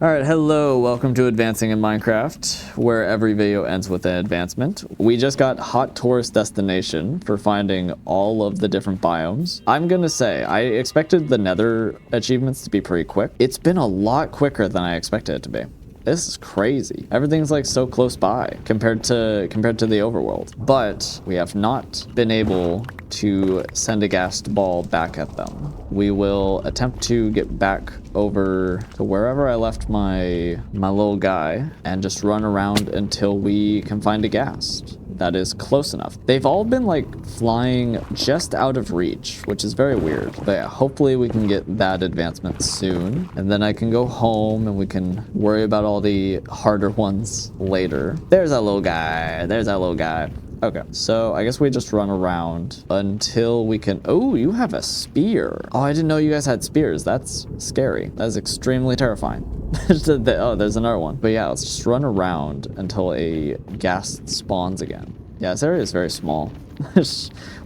Alright, hello, welcome to Advancing in Minecraft, where every video ends with an advancement. We just got hot tourist destination for finding all of the different biomes. I'm gonna say, I expected the Nether achievements to be pretty quick. It's been a lot quicker than I expected it to be. This is crazy. Everything's like so close by compared to the overworld. But we have not been able to send a ghast ball back at them. We will attempt to get back over to wherever I left my little guy and just run around until we can find a ghast that is close enough. They've all been like flying just out of reach, which is very weird. But yeah, hopefully we can get that advancement soon. And then I can go home and we can worry about all the harder ones later. There's that little guy. There's that little guy. Okay, so I guess we just run around until we can... Oh, you have a spear. Oh, I didn't know you guys had spears. That's scary. That is extremely terrifying. Oh, there's another one. But yeah, let's just run around until a ghast spawns again. Yeah, this area is very small.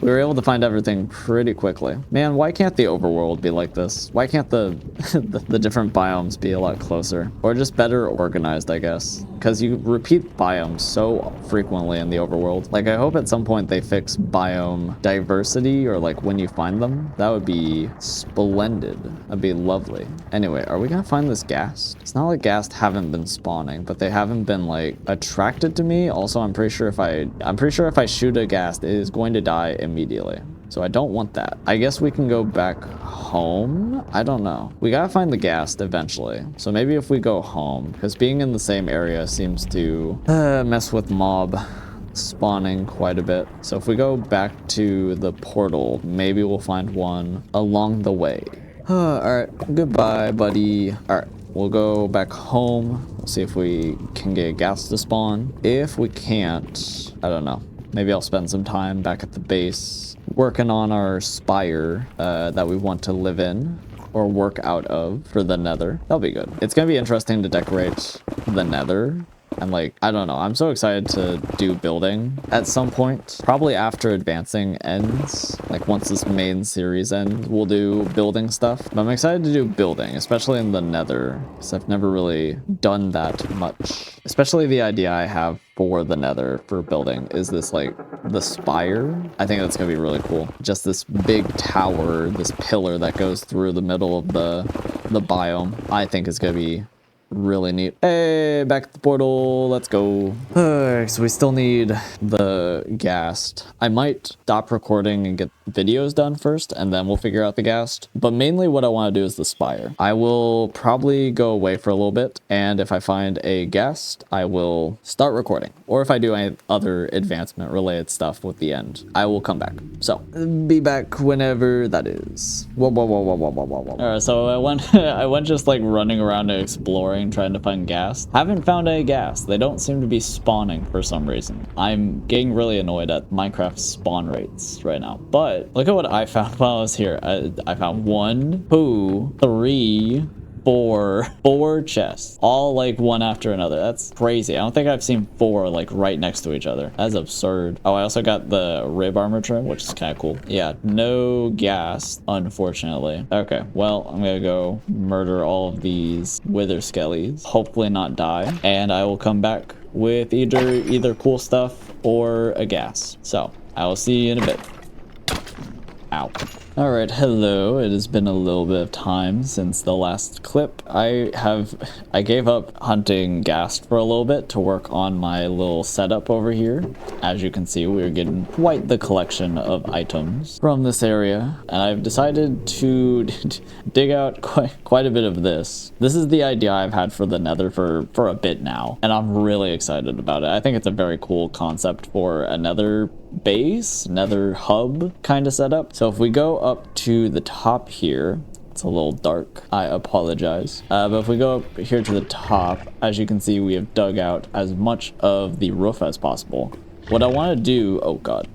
We were able to find everything pretty quickly. Man, why can't the overworld be like this? Why can't the different biomes be a lot closer? Or just better organized, I guess. Because you repeat biomes so frequently in the overworld. Like, I hope at some point they fix biome diversity, or like when you find them. That would be splendid. That'd be lovely. Anyway, are we gonna find this ghast? It's not like ghast haven't been spawning, but they haven't been like attracted to me. Also, I'm pretty sure if I shoot a ghast, it is going to die immediately. So I don't want that. I guess we can go back home? I don't know. We gotta find the ghast eventually. So maybe if we go home, because being in the same area seems to mess with mob spawning quite a bit. So if we go back to the portal, maybe we'll find one along the way. Alright, goodbye, buddy. Alright, we'll go back home. We'll see if we can get a ghast to spawn. If we can't, I don't know. Maybe I'll spend some time back at the base working on our spire that we want to live in or work out of for the Nether. That'll be good. It's gonna be interesting to decorate the Nether. And like, I don't know, I'm so excited to do building at some point. Probably after advancing ends, like once this main series ends, we'll do building stuff. But I'm excited to do building, especially in the Nether, because I've never really done that much. Especially the idea I have for the Nether for building is this like the spire. I think that's gonna be really cool. Just this big tower, this pillar that goes through the middle of the biome, I think is gonna be really neat. Hey, back at the portal. Let's go. So we still need the ghast. I might stop recording and get videos done first, and then we'll figure out the ghast. But mainly what I want to do is the spire. I will probably go away for a little bit, and if I find a ghast, I will start recording. Or if I do any other advancement related stuff with the end, I will come back. So be back whenever that is. Whoa, whoa, whoa, whoa, whoa, whoa, whoa, whoa. All right, so I went just like running around and exploring, trying to find ghast. Haven't found any ghast. They don't seem to be spawning for some reason. I'm getting really annoyed at Minecraft's spawn rates right now. But look at what I found while I was here. I found 1, 2, 3, 4 chests, all like one after another. That's crazy. I don't think I've seen 4 like right next to each other. That's absurd. Oh, I also got the rib armor trim, which is kind of cool. Yeah, no ghast, unfortunately. Okay, well, I'm gonna go murder all of these wither skellies, hopefully not die, and I will come back with either cool stuff or a ghast. So I will see you in a bit. Ow. Alright, hello. It has been a little bit of time since the last clip. I gave up hunting ghast for a little bit to work on my little setup over here. As you can see, we're getting quite the collection of items from this area, and I've decided to dig out quite a bit of this. This is the idea I've had for the Nether for a bit now, and I'm really excited about it. I think it's a very cool concept for a Nether base, Nether hub kind of setup. So if we go up to the top here, it's a little dark, I apologize, but if we go up here to the top, as you can see, we have dug out as much of the roof as possible. What I want to do, oh god,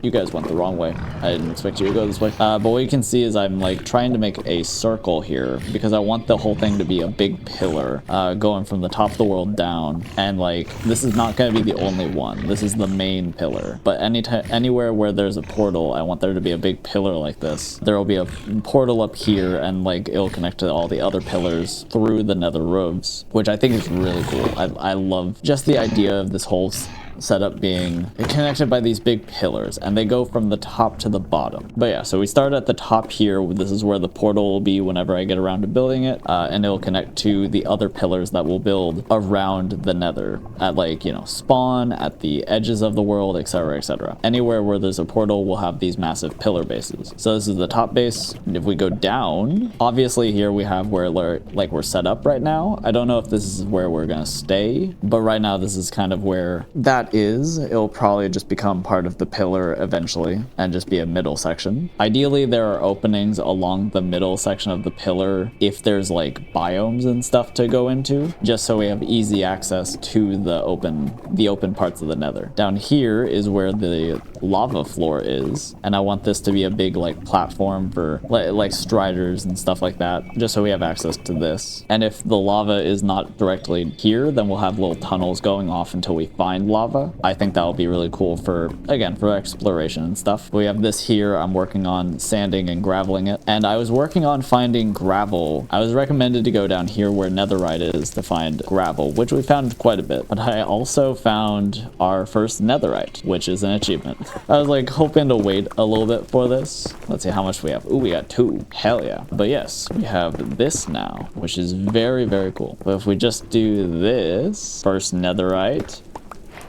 You guys went the wrong way. I didn't expect you to go this way. But what you can see is I'm like trying to make a circle here because I want the whole thing to be a big pillar going from the top of the world down. And like, this is not going to be the only one. This is the main pillar. But anywhere where there's a portal, I want there to be a big pillar like this. There will be a portal up here and like it'll connect to all the other pillars through the nether roofs, which I think is really cool. I love just the idea of this whole setup being connected by these big pillars, and they go from the top to the bottom. But yeah, so we start at the top here. This is where the portal will be whenever I get around to building it, and it'll connect to the other pillars that we'll build around the nether at, like, you know, spawn, at the edges of the world, etc, etc. Anywhere where there's a portal will have these massive pillar bases. So this is the top base. And if we go down, obviously here we have where we're set up right now. I don't know if this is where we're gonna stay, but right now this is kind of where that is. It'll probably just become part of the pillar eventually and just be a middle section. Ideally, there are openings along the middle section of the pillar if there's like biomes and stuff to go into, just so we have easy access to the open parts of the nether. Down here is where the lava floor is, and I want this to be a big like platform for like striders and stuff like that, just so we have access to this. And if the lava is not directly here, then we'll have little tunnels going off until we find lava. I think that will be really cool for, again, for exploration and stuff. We have this here. I'm working on sanding and graveling it, and I was working on finding gravel. I was recommended to go down here where netherite is to find gravel, which we found quite a bit, but I also found our first netherite, which is an achievement. I was like hoping to wait a little bit for this. Let's see how much we have. Ooh, we got 2. Hell yeah. But yes, we have this now, which is very, very cool. But if we just do this, first netherite,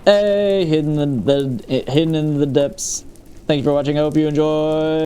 hey, hidden in the depths. Thank you for watching. I hope you enjoy.